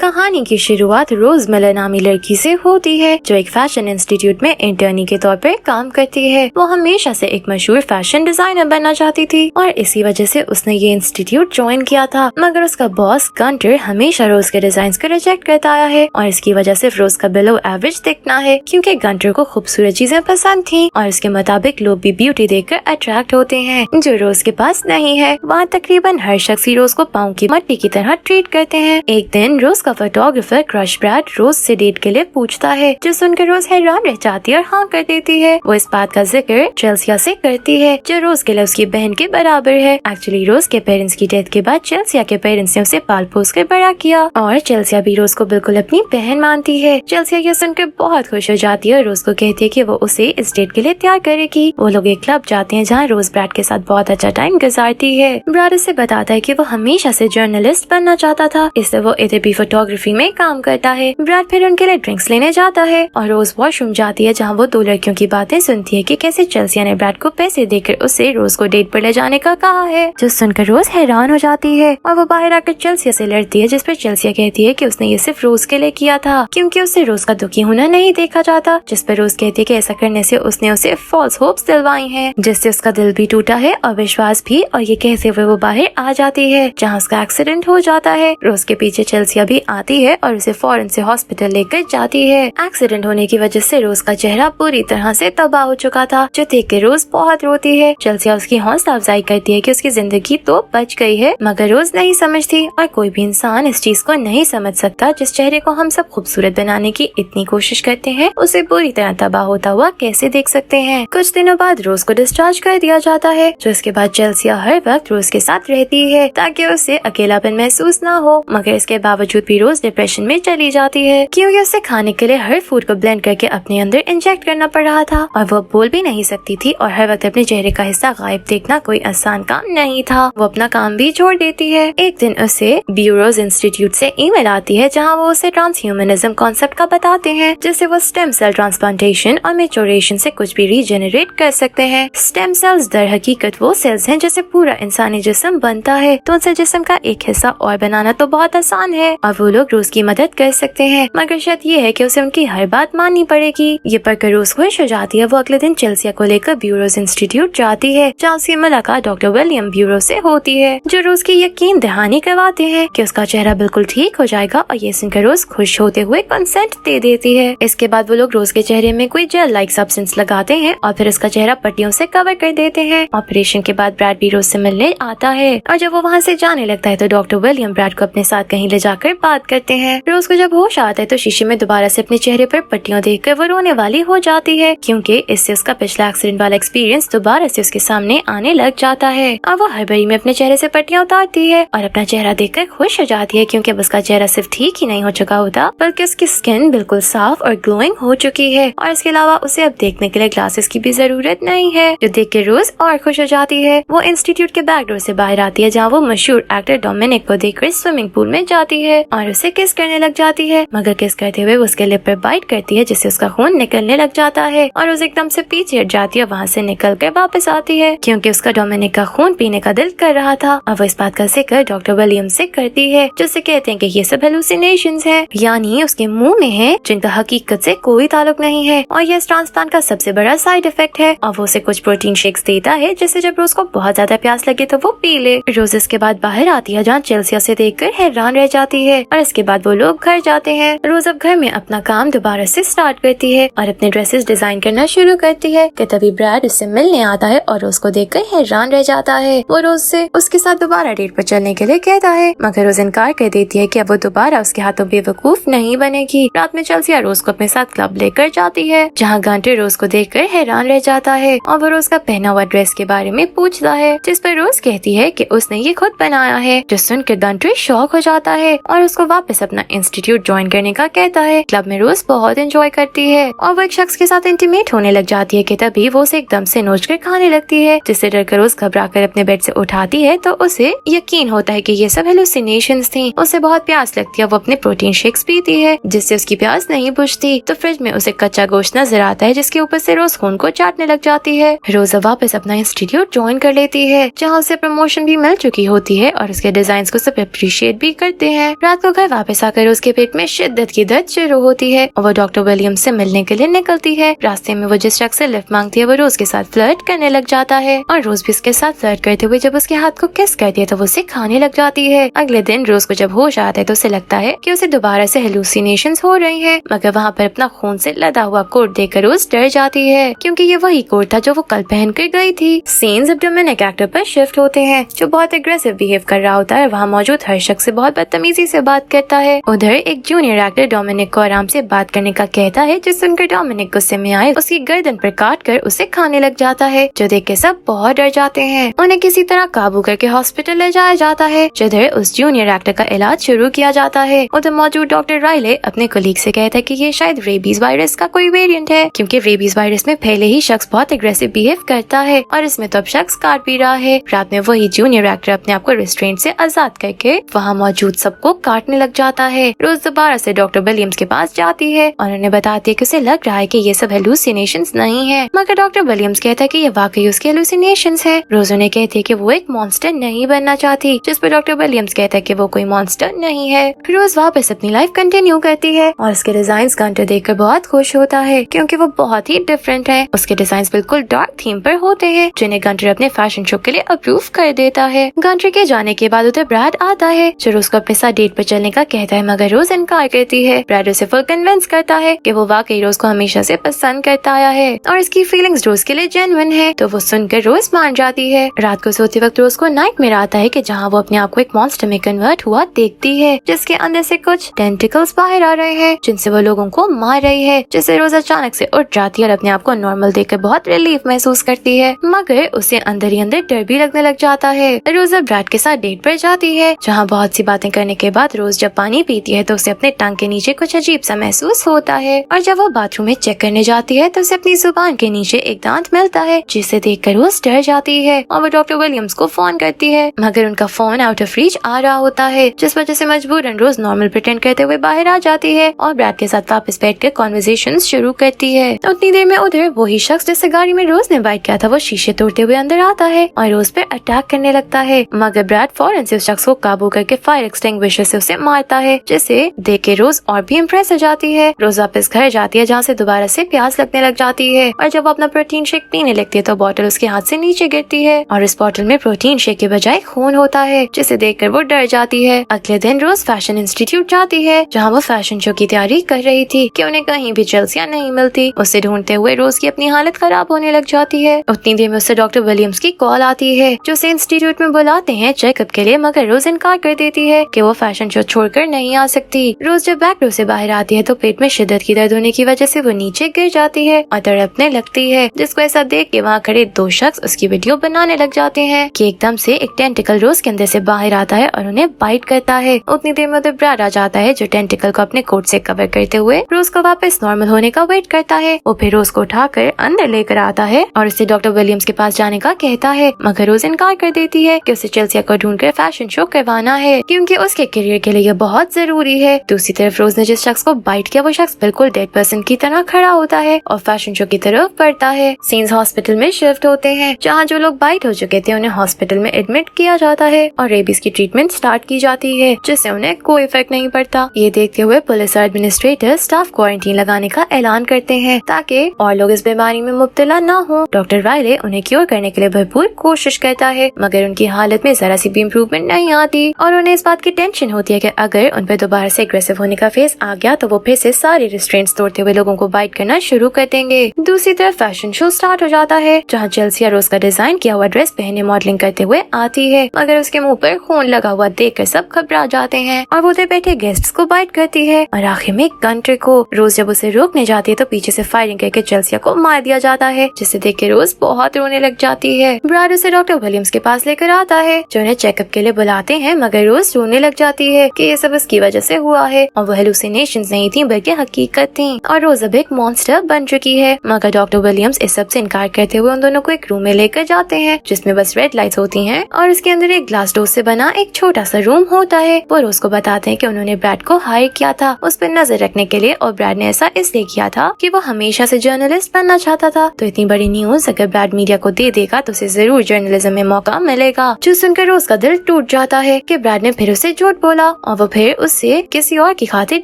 कहानी की शुरुआत रोज मिलर नामी लड़की से होती है जो एक फैशन इंस्टीट्यूट में इंटर्नी के तौर पर काम करती है। वो हमेशा से एक मशहूर फैशन डिजाइनर बनना चाहती थी और इसी वजह से उसने ये इंस्टीट्यूट ज्वाइन किया था, मगर उसका बॉस गंटर हमेशा रोज के डिजाइन को रिजेक्ट करता आया है और इसकी वजह से रोज का बिलो एवरेज दिखना है, क्योंकि गंटर को खूबसूरत चीजें पसंद थी और उसके मुताबिक लोग भी ब्यूटी देखकर अट्रैक्ट होते हैं जो रोज के पास नहीं है। वहाँ तकरीबन हर शख्स रोज को पाँव की मट्टी की तरह ट्रीट करते हैं। एक दिन रोज का फोटोग्राफर क्रश ब्रैड रोज से डेट के लिए पूछता है, जो सुनकर रोज हैरान रह जाती है और हाँ कर देती है। वो इस बात का जिक्र चेल्सिया से करती है जो रोज के लिए उसकी बहन के बराबर है। एक्चुअली रोज के पेरेंट्स की डेथ के बाद चेल्सिया के पेरेंट्स ने उसे पाल पोस कर बड़ा किया और चेल्सिया भी रोज को बिल्कुल अपनी बहन मानती है। चेल्सिया ये सुनकर बहुत खुश हो जाती है और रोज को कहती है कि वो उसे इस डेट के लिए तैयार करेगी। वो लोग एक क्लब जाते हैं जहाँ रोज ब्रैड के साथ बहुत अच्छा टाइम गुजारती है। ब्रैड उसे बताता है कि वो हमेशा से जर्नलिस्ट बनना चाहता था, इससे वो इधर भी फोटोग्राफी में काम करता है। ब्रैड फिर उनके लिए ड्रिंक्स लेने जाता है और रोज वॉशरूम जाती है जहाँ वो दो लड़कियों की बातें सुनती है कि कैसे चेल्सिया ने ब्रैड को पैसे देकर उसे रोज को डेट पर ले जाने का कहा है, जो सुनकर रोज हैरान हो जाती है और वो बाहर आकर चेल्सिया से लड़ती है, जिस पर चेल्सिया कहती है कि उसने ये सिर्फ रोज के लिए किया था क्योंकि उससे रोज का दुखी होना नहीं देखा जाता। जिस पर रोज कहती है कि ऐसा करने से उसने उसे फॉल्स होप्स दिलवाई हैं, जिससे उसका दिल भी टूटा है और विश्वास भी। और ये कहते हुए वो बाहर आ जाती है जहाँ उसका एक्सीडेंट हो जाता है। रोज के पीछे चेल्सिया भी आती है और उसे फौरन से हॉस्पिटल लेकर जाती है। एक्सीडेंट होने की वजह से रोज का चेहरा पूरी तरह से तबाह हो चुका था, जो देख के रोज बहुत रोती है। चेल्सिया उसकी हौसला अफजाई करती है कि उसकी जिंदगी तो बच गई है, मगर रोज नहीं समझती और कोई भी इंसान इस चीज को नहीं समझ सकता जिस चेहरे को हम सब खूबसूरत बनाने की इतनी कोशिश करते हैं उसे पूरी तरह तबाह होता हुआ कैसे देख सकते हैं। कुछ दिनों बाद रोज को डिस्चार्ज कर दिया जाता है, जो इसके बाद चेल्सिया हर वक्त रोज के साथ रहती है ताकि उसे अकेलापन महसूस ना हो, मगर इसके बावजूद भी रोज डिप्रेशन में चली जाती है क्योंकि उसे खाने के लिए हर फूड को ब्लेंड करके अपने अंदर इंजेक्ट करना पड़ रहा था और वो बोल भी नहीं सकती थी और हर वक्त अपने चेहरे का हिस्सा गायब देखना कोई आसान काम नहीं था। वो अपना काम भी छोड़ देती है। एक दिन उसे ब्यूरोज इंस्टीट्यूट से ईमेल आती है जहाँ वो उसे ट्रांसह्यूमनिज्म कॉन्सेप्ट का बताते हैं, जिससे वो स्टेम सेल ट्रांसप्लांटेशन और मैच्योरेशन से कुछ भी रीजेनरेट कर सकते हैं। स्टेम सेल्स दर हकीकत वो सेल्स हैं जिससे पूरा इंसानी जिस्म बनता है, तो उनसे जिस्म का एक हिस्सा और बनाना तो बहुत आसान है और वो लोग रोज की मदद कर सकते हैं, मगर शर्त ये है कि उसे उनकी हर बात माननी पड़ेगी। ये पढ़कर रोज खुश हो जाती है। वो अगले दिन चेल्सिया को लेकर ब्यूरोज इंस्टीट्यूट जाती है जहाँ उसकी मुलाकात डॉक्टर विलियम ब्यूरो से होती है, जो रोज की यकीन दहानी करवाते हैं कि उसका चेहरा बिल्कुल ठीक हो जाएगा और ये सुनकर रोज खुश होते हुए कंसेंट दे देती है। इसके बाद वो लोग रोज के चेहरे में कोई जेल लाइक सब्सटेंस लगाते हैं और फिर उसका चेहरा पट्टियों से कवर कर देते हैं। ऑपरेशन के बाद ब्रैड भी रोज से मिलने आता है और जब वो वहाँ से जाने लगता है तो डॉक्टर विलियम ब्रैड को अपने साथ कहीं ले जाकर बात करते हैं। रोज को जब होश आता है तो शीशे में दोबारा से अपने चेहरे पर पट्टियां देखकर वो रोने वाली हो जाती है क्योंकि इससे उसका पिछला एक्सीडेंट वाला एक्सपीरियंस दोबारा से उसके सामने आने लग जाता है और वो हड़बड़ी में अपने चेहरे से पट्टियां उतारती है और अपना चेहरा देखकर खुश हो जाती है क्योंकि अब उसका चेहरा सिर्फ ठीक ही नहीं हो चुका होता बल्कि उसकी स्किन बिल्कुल साफ और ग्लोइंग हो चुकी है और इसके अलावा उसे अब देखने के लिए ग्लासेस की भी जरूरत नहीं है, जो देख के रोज और खुश हो जाती है। वो इंस्टीट्यूट के बैक डोर से बाहर आती है जहाँ वो मशहूर एक्टर डोमिनिक को देखकर स्विमिंग पूल में जाती है और उसे किस करने लग जाती है, मगर किस करते हुए उसके लिप पर बाइट करती है जिससे उसका खून निकलने लग जाता है और उसे एकदम से पीछे हट जाती है। वहाँ से निकल कर वापस आती है क्योंकि उसका डोमिनिक का खून पीने का दिल कर रहा था और वो इस बात का जिक्र डॉक्टर विलियम से करती है, जिससे कहते हैं कि ये सब हेलुसिनेशंस है, यानी उसके मुंह में है जिनका हकीकत से कोई ताल्लुक नहीं है और यह ट्रांसप्लांट का सबसे बड़ा साइड इफेक्ट है। और वो उसे कुछ प्रोटीन शेक्स देता है जिससे जब रोज को बहुत ज्यादा प्यास लगे तो वो पी ले। रोज इसके बाद बाहर आती है जहाँ चेल्सिया से देखकर हैरान रह जाती है और इसके बाद वो लोग घर जाते हैं। रोज अब घर में अपना काम दोबारा से स्टार्ट करती है और अपने ड्रेसेस डिजाइन करना शुरू करती है कि तभी ब्रैड उससे मिलने आता है और रोज को देखकर हैरान रह जाता है। वो रोज से उसके साथ दोबारा डेट पर चलने के लिए कहता है, मगर रोज इनकार कर देती है कि अब वो दोबारा उसके हाथों बेवकूफ नहीं बनेगी। रात में चेल्सिया रोज को अपने साथ क्लब लेकर जाती है जहाँ गंटर रोज को देखकर हैरान रह जाता है और वो रोज का पहना हुआ ड्रेस के बारे में पूछता है, जिस पर रोज कहती है कि उसने ये खुद बनाया है, जो सुनकर गंटर शॉक हो जाता है और उसको वापस अपना इंस्टीट्यूट ज्वाइन करने का कहता है। क्लब में रोज बहुत एंजॉय करती है और वो एक शख्स के साथ इंटीमेट होने लग जाती है कि तभी वो उसे एकदम से नोच कर खाने लगती है, जिससे डरकर रोज घबरा कर अपने बेड से उठाती है तो उसे यकीन होता है कि ये सब हेलुसिनेशंस थी। उसे बहुत प्यास लगती है, वो अपने प्रोटीन शेक्स पीती है जिससे उसकी प्यास नहीं बुझती। तो फ्रिज में उसे कच्चा गोश्त नजर आता है जिसके ऊपर से रोज खून को चाटने लग जाती है। रोज वापस अपना इंस्टीट्यूट ज्वाइन कर लेती है जहाँ उसे प्रमोशन भी मिल चुकी होती है और उसके डिजाइन को सब अप्रिशिएट भी करते हैं। रात को घर वापस आकर उसके पेट में शिद्दत की दर्द शुरू होती है और वो डॉक्टर विलियम्स से मिलने के लिए निकलती है। रास्ते में वो जिस शख्स से लिफ्ट मांगती है वो रोज के साथ फ्लर्ट करने लग जाता है और रोज भी उसके साथ फ्लर्ट करते हुए जब उसके हाथ को किस करती है तो वो उसे खाने लग जाती है। अगले दिन रोज को जब होश आता है तो उसे लगता है कि उसे दोबारा से हेलुसिनेशंस हो रही हैं, मगर वहाँ पर अपना खून से लदा हुआ कोट देखकर रोज डर जाती है क्योंकि ये वही कोट था जो वो कल पहन कर गई थी। सीन्स अब डोमिनिक एक्टर पर शिफ्ट होते हैं जो बहुत एग्रेसिव बिहेव कर रहा होता है। वहाँ मौजूद हर शख्स से बहुत बदतमीजी से बात करता है। उधर एक जूनियर एक्टर डोमिनिक को आराम से बात करने का कहता है, जिस सुनकर डोमिनिक गुस्से में आए उसकी गर्दन पर काट कर उसे खाने लग जाता है, जो देख के सब बहुत डर जाते हैं। उन्हें किसी तरह काबू करके हॉस्पिटल ले जाया जाता है, जिधर उस जूनियर एक्टर का इलाज शुरू किया जाता है। उधर मौजूद डॉक्टर राइले अपने कोलीग से कहता है कि ये शायद रेबीज वायरस का कोई वेरिएंट है, क्योंकि रेबीज वायरस में पहले ही शख्स बहुत एग्रेसिव बिहेव करता है और इसमें तो अब शख्स काट भी रहा है। रात में वही जूनियर एक्टर अपने आप को रेस्टोरेंट से आजाद करके वहाँ मौजूद सबको काटने लग जाता है। रोज दोबारा से डॉक्टर विलियम्स के पास जाती है और उन्हें बताती है कि उसे लग रहा है कि ये सब हेलुसिनेशंस नहीं है, मगर डॉक्टर विलियम्स कहता है कि ये वाकई उसके हेलुसिनेशंस है। रोज उन्हें कहती है कि वो एक मॉन्स्टर नहीं बनना चाहती, जिस पर डॉक्टर विलियम्स कहता है कि वो कोई मॉन्स्टर नहीं है। रोज वापस अपनी लाइफ कंटिन्यू करती है और उसके डिजाइन गंटर देखकर बहुत खुश होता है क्योंकि वो बहुत ही डिफरेंट है। उसके डिजाइन बिल्कुल डार्क थीम पर होते हैं, जिन्हें गंटर अपने फैशन शो के लिए अप्रूव कर देता है। गंटर के जाने के बाद उधर ब्रैड आता है जो रोज को अपने साथ डेट पर चलने का कहता है, मगर रोज इनकार करती है। ब्रैड उसे फुल कन्विंस करता है कि वो वाकई रोज को हमेशा से पसंद करता आया है और इसकी फीलिंग्स रोज के लिए जेन्युइन है, तो वो सुनकर रोज मान जाती है। रात को सोते वक्त रोज को नाइटमेयर आता है कि जहाँ वो अपने आप को एक मॉन्स्टर में कन्वर्ट हुआ देखती है, जिसके अंदर से कुछ टेंटिकल्स बाहर आ रहे हैं जिनसे वो लोगों को मार रही है, जिससे रोज अचानक से उठ जाती है और अपने आप को नॉर्मल देखकर बहुत रिलीफ महसूस करती है, मगर उसे अंदर ही अंदर डर भी लगने लग जाता है। रोज अब ब्रैड के साथ डेट पर जाती है, जहाँ बहुत सी बातें करने के बाद रोज जब पानी पीती है तो उसे अपने टंग के नीचे कुछ अजीब सा महसूस होता है और जब वो बाथरूम में चेक करने जाती है तो उसे अपनी जुबान के नीचे एक दांत मिलता है, जिसे देखकर रोज डर जाती है और वो डॉक्टर विलियम्स को फोन करती है, मगर उनका फोन आउट ऑफ रीच आ रहा होता है, जिस वजह से मजबूरन रोज नॉर्मल प्रिटेंड करते हुए बाहर आ जाती है और ब्रैड के साथ वापस बैठकर कॉन्वर्सेशन शुरू करती है। उतनी देर में उधर वही शख्स जिससे गाड़ी में रोज ने बाइट किया था वो शीशे तोड़ते हुए अंदर आता है और रोज पे अटैक करने लगता है, मगर ब्रैड फौरन से उस शख्स को काबू करके फायर एक्सटिंग्विशर से उसे मारता है, जिसे देख के रोज और भी इम्प्रेस हो जाती है। रोज वापस घर जाती है जहाँ से दोबारा से प्यास लगने लग जाती है और जब वो अपना प्रोटीन शेक पीने लगती है तो बॉटल उसके हाथ से नीचे गिरती है और इस बॉटल में प्रोटीन शेक के बजाय खून होता है, जिसे देखकर वो डर जाती है। अगले दिन रोज फैशन इंस्टीट्यूट जाती है जहाँ वो फैशन शो की तैयारी कर रही थी कि उन्हें कहीं भी चेल्सिया नहीं मिलती। उसे ढूंढते हुए रोज की अपनी हालत खराब होने लग जाती है। उतनी देर में उससे डॉक्टर विलियम्स की कॉल आती है जो उसे इंस्टीट्यूट में बुलाते हैं चेकअप के लिए, मगर रोज इनकार कर देती है कि वो फैशन शो छोड़कर नहीं आ सकती। रोज जब बैक डोर से बाहर आती है तो पेट में शिद्दत की दर्द होने की वजह से वो नीचे गिर जाती है और तड़पने लगती है, जिसको ऐसा देख के वहाँ खड़े दो शख्स उसकी वीडियो बनाने लग जाते हैं कि एकदम से एक टेंटिकल रोज के अंदर से बाहर आता है और उन्हें बाइट करता है। उतनी देर में उधर ब्रैड आ जाता है जो टेंटिकल को अपने कोट से कवर करते हुए रोज को वापस नॉर्मल होने का वेट करता है। वो फिर रोज को उठाकर अंदर लेकर आता है और उसे डॉक्टर विलियम्स के पास जाने का कहता है, मगर रोज इनकार कर देती है कि उसे चेल्सिया को ढूंढकर फैशन शो करवाना है क्योंकि उसके करियर के लिए यह बहुत जरूरी है। दूसरी तरफ रोज ने जिस शख्स को बाइट किया वो शख्स बिल्कुल डेड पर्सन की तरह खड़ा होता है और फैशन शो की तरफ बढ़ता है। सीन्स हॉस्पिटल में शिफ्ट होते हैं जहाँ जो लोग बाइट हो चुके थे उन्हें हॉस्पिटल में एडमिट किया जाता है और रेबीज की ट्रीटमेंट स्टार्ट की जाती है, जिससे उन्हें कोई इफेक्ट नहीं पड़ता। ये देखते हुए पुलिस और एडमिनिस्ट्रेटर स्टाफ क्वारंटीन लगाने का ऐलान करते हैं ताकि और लोग इस बीमारी में मुब्तला न हो। डॉक्टर राइले उन्हें क्योर करने के लिए भरपूर कोशिश करता है, मगर उनकी हालत में जरा सी भी इम्प्रूवमेंट नहीं आती और उन्हें इस बात की टेंशन होती है कि अगर उन पर दोबारा से एग्रेसिव होने का फेज आ गया तो वो फिर से सारे रिस्ट्रेंट्स तोड़ते हुए लोगों को बाइट करना शुरू कर देंगे। दूसरी तरफ फैशन शो स्टार्ट हो जाता है जहाँ चेल्सिया रोज का डिजाइन किया हुआ ड्रेस पहने मॉडलिंग करते हुए आती है, मगर उसके मुंह पर खून लगा हुआ देखकर सब घबरा जाते हैं और वो उधर बैठे गेस्ट्स को बाइट करती है और आखिर में गंटर को। रोज जब उसे रोकने जाती है तो पीछे से फायरिंग करके चेल्सिया को मार दिया जाता है, जिसे देख के रोज बहुत रोने लग जाती है। ब्रैड उसे डॉक्टर विलियम्स के पास लेकर आता है जो उन्हें चेकअप के लिए बुलाते हैं, मगर रोज रोने लग जाती है कि ये सब उसकी वजह से हुआ है और वो हेलुसिनेशंस नहीं थी बल्कि हकीकत थी और रोज अब एक मॉन्स्टर बन चुकी है। मगर डॉक्टर विलियम्स इस सब से इनकार करते हुए उन दोनों को एक रूम में लेकर जाते हैं जिसमें बस रेड लाइट्स होती हैं और उसके अंदर एक ग्लास डोर से बना एक छोटा सा रूम होता है। वो रोज को बताते हैं कि उन्होंने ब्रैड को हायर किया था उस पर नजर रखने के लिए और ब्रैड ने ऐसा इसलिए किया था कि वो हमेशा से जर्नलिस्ट बनना चाहता था, तो इतनी बड़ी न्यूज अगर ब्रैड मीडिया को दे देगा तो उसे जरूर जर्नलिज्म में मौका मिलेगा। जो सुनकर रोज का दिल टूट जाता है कि ब्रैड ने फिर उसे झूठ बोला और वो फिर उससे किसी और की खातिर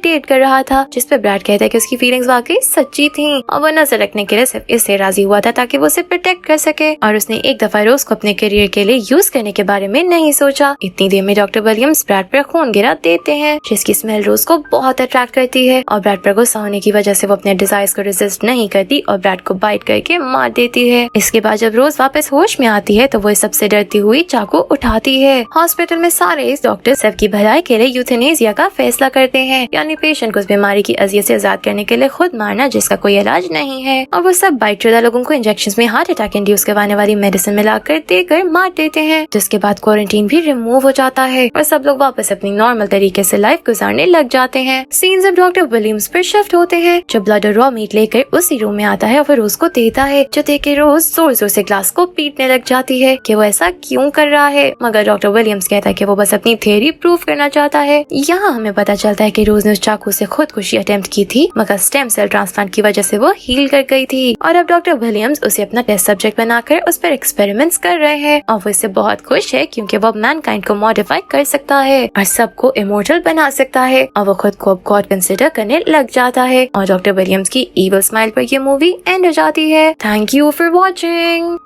डेट कर रहा था, जिस पे ब्रैड कहता है कि उसकी फीलिंग्स वाकई सच्ची थी और वो नजर रखने के लिए सिर्फ इससे राजी हुआ था ताकि वो उसे प्रोटेक्ट कर सके। और उसने एक दफा रोज को अपने करियर के लिए यूज करने के बारे में नहीं सोचा। इतनी देर में डॉक्टर विलियम्स ब्रैड पर खून गिरा देते हैं, जिसकी स्मेल रोज को बहुत अट्रैक्ट करती है और ब्रैड पर गुस्सा होने की वजह से वो अपने डिजायर्स को रेजिस्ट नहीं करती और ब्रैड को बाइट करके मार देती है। इसके बाद जब रोज वापस होश में आती है तो वो इस सबसे डरती हुई चाकू उठाती है। हॉस्पिटल में सारे इस डॉक्टर सबकी भलाई के लिए यूथेनेसिया का फैसला करते हैं, यानी पेशेंट को उस बीमारी की अजियत से आजाद करने के लिए खुद मारना जिसका कोई इलाज नहीं है। और वो सब बाइटशुदा लोगों को इंजेक्शन में हार्ट अटैक इंड्यूस करवाने वाली मेडिसिन मिलाकर देकर मार देते हैं, जिसके बाद क्वारंटीन भी रिमूव हो जाता है और सब लोग वापस अपनी नॉर्मल तरीके से लाइफ गुजारने लग जाते हैं। सीन्स अब डॉक्टर विलियम्स पर शिफ्ट होते हैं, जो ब्लड और रॉ मीट लेकर उसी रूम में आता है और फिर रोज को देता है, जो देख के रोज जोर जोर से ग्लास को पीटने लग जाती है कि वो ऐसा क्यों कर रहा है। मगर डॉक्टर विलियम्स कहता है कि वो बस अपनी थ्योरी प्रूव करना चाहता है। यहाँ हमें पता चलता है कि रोज ने उस चाकू से खुदकुशी अटेम्प्ट की थी, मगर स्टेम सेल ट्रांसप्लांट की वजह से वो हील कर गई थी और अब डॉक्टर विलियम्स उसे अपना टेस्ट सब्जेक्ट बनाकर उस पर एक्सपेरिमेंट्स कर रहे हैं और वो इससे बहुत खुश है क्योंकि वो मैनकाइंड को मॉडिफाई कर सकता है और सबको इमॉर्टल बना सकता है और वो खुद को गॉड कंसिडर करने लग जाता है। और डॉक्टर विलियम्स की इविल स्माइल पर ये मूवी एंड हो जाती है। Thank you for watching.